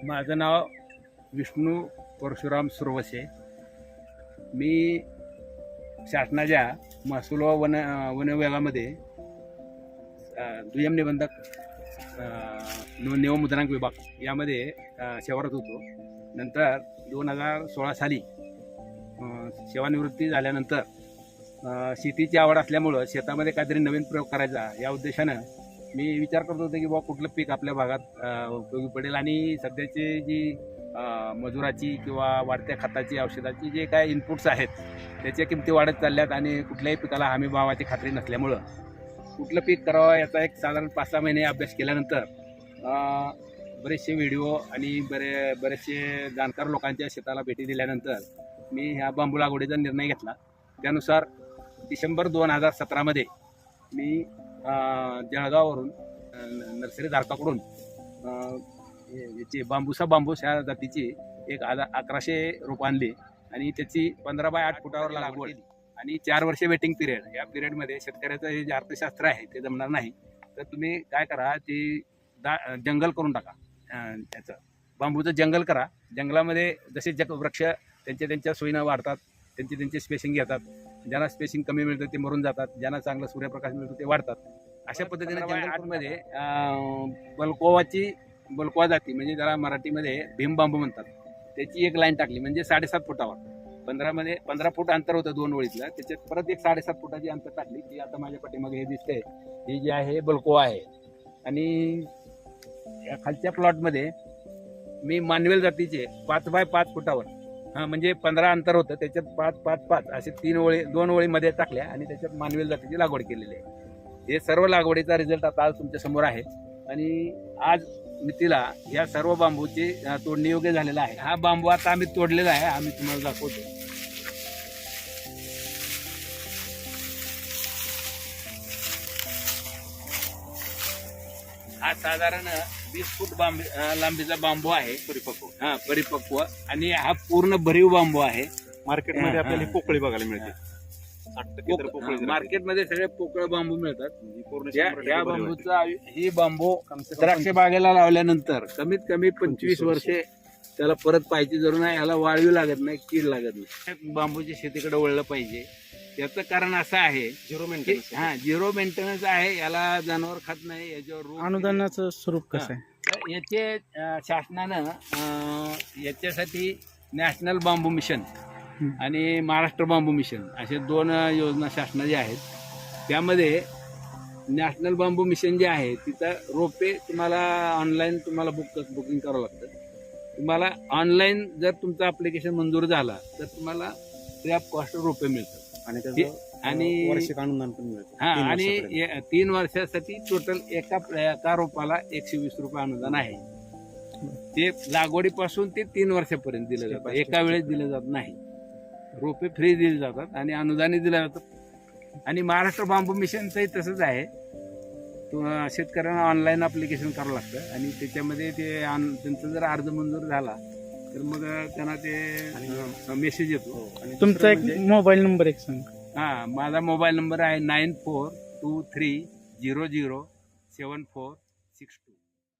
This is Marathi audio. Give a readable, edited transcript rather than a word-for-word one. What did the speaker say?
माझं नाव विष्णू परशुराम सुरवसे. मी शासनाच्या महसूल व वन विभागामध्ये दुय्यम निबंधक नोंदणी व मुद्रांक विभाग यामध्ये सेवारत होतो. नंतर 2016 साली सेवानिवृत्ती झाल्यानंतर शेतीची आवड असल्यामुळं शेतामध्ये काहीतरी नवीन प्रयोग करायचा या उद्देशानं मी विचार करत होतो की बाबा कुठलं पीक आपल्या भागात उपयोगी पडेल. आणि सध्याची जी मजुराची किंवा वाढत्या खताची औषधाची जे काय इनपुट्स आहेत त्याच्या किमती वाढत चालल्यात आणि कुठल्याही पिकाला हमी भावाची खात्री नसल्यामुळं कुठलं पीक करावं याचा एक साधारण 5-6 महिने अभ्यास केल्यानंतर बरेचसे व्हिडिओ आणि बरेचसे जाणकार लोकांच्या शेताला भेटी दिल्यानंतर मी ह्या बांबू लागवडीचा निर्णय घेतला. त्यानुसार डिसेंबर 2017मध्ये मी जळगाववरून नर्सरी धारकाकडून याची बांबूस ह्या जातीची एक 1100 रोपं आणली आणि त्याची 15 बाय 8 फुटावर लागवड केली. आणि 4 वर्षे वेटिंग पिरियड. या पिरियडमध्ये शेतकऱ्याचं हे जे अर्थशास्त्र आहे ते जमणार नाही, तर तुम्ही काय करा, ते जंगल करून टाका. त्याचं बांबूचं जंगल करा. जंगलामध्ये जसे वृक्ष त्यांच्या सोयीनं वाढतात, त्यांचे स्पेसिंग घेतात. ज्यांना स्पेसिंग कमी मिळतं ते मरून जातात, ज्यांना चांगला सूर्यप्रकाश मिळतो ते वाढतात. अशा पद्धतीने जंगलामध्ये बलकोवा जाती म्हणजे ज्याला मराठीमध्ये भीम बांबू म्हणतात त्याची एक लाईन टाकली. म्हणजे 7.5 फुटावर 15 फूट अंतर होतं 2 ओळीतलं. त्याच्यात परत एक 7.5 फुटाची अंतर टाकली की आता माझ्या पाठीमागे हे दिसतंय, हे जे आहे बलकोवा आहे. आणि या खालच्या प्लॉटमध्ये मी मानवेल जातीचे 5 बाय 5 फुटावर म्हणजे 15 अंतर होतं, त्याच्यात 5-5-5 असे 2 ओळीमध्ये टाकल्या आणि त्याच्यात मानवेल जातीची लागवड केलेली आहे. हे सर्व लागवडीचा रिझल्ट आता आज तुमच्या समोर आहे. आणि आज मितीला या सर्व बांबूची तोडणी योग्य झालेला आहे. हा बांबू आता आम्ही तोडलेला आहे, आम्ही तुम्हाला दाखवतो. हा साधारण 20 फूट लांबीचा बांबू आहे, परिपक्व. आणि हा पूर्ण भरीव बांबू आहे. मार्केटमध्ये आपल्याला पोकळी बघायला मिळते. मार्केटमध्ये सगळे पोकळ बांबू मिळतात. या बांबूचा ही बांबू द्राक्ष बागेला लावल्यानंतर कमीत कमी 25 वर्षे त्याला परत पाहायची जरूर नाही. याला वाळवी लागत नाही, कीड लागत नाही. बांबूच्या शेतीकडे वळलं पाहिजे. याचं कारण असं आहे, झिरो मेंटेनन्स आहे. याला जनावर खात नाही. याच्यावर अनुदानाचं स्वरूप कसं आहे? याचे शासनानं याच्यासाठी नॅशनल बांबू मिशन आणि महाराष्ट्र बांबू मिशन असे 2 योजना शासनाच्या आहेत. त्यामध्ये नॅशनल बांबू मिशन जे आहे तिथं रोपे तुम्हाला ऑनलाईन बुकिंग करावं लागतं. तुम्हाला ऑनलाईन जर तुमचं ॲप्लिकेशन मंजूर झाला तर तुम्हाला फ्री ऑफ कॉस्ट रोपे मिळतात. आणि वार्षिक अनुदान पण मिळतं. आणि 3 वर्षासाठी टोटल एका रोपाला 120 रुपये अनुदान आहे. ते लागवडीपासून ते 3 वर्षापर्यंत दिलं जातं. एका वेळेस दिलं जात नाही. रोपे फ्री दिली जातात आणि अनुदाने दिलं जातात. आणि महाराष्ट्र बांबू मिशनचंही तसंच आहे. शेतकऱ्यांना ऑनलाईन ॲप्लिकेशन करावं लागतं आणि त्याच्यामध्ये त्यांचा जर अर्ज मंजूर झाला तर मग त्यांना ते मेसेज येतो. तुमचा एक मोबाईल नंबर एक सांग. माझा मोबाईल नंबर आहे 9423007462.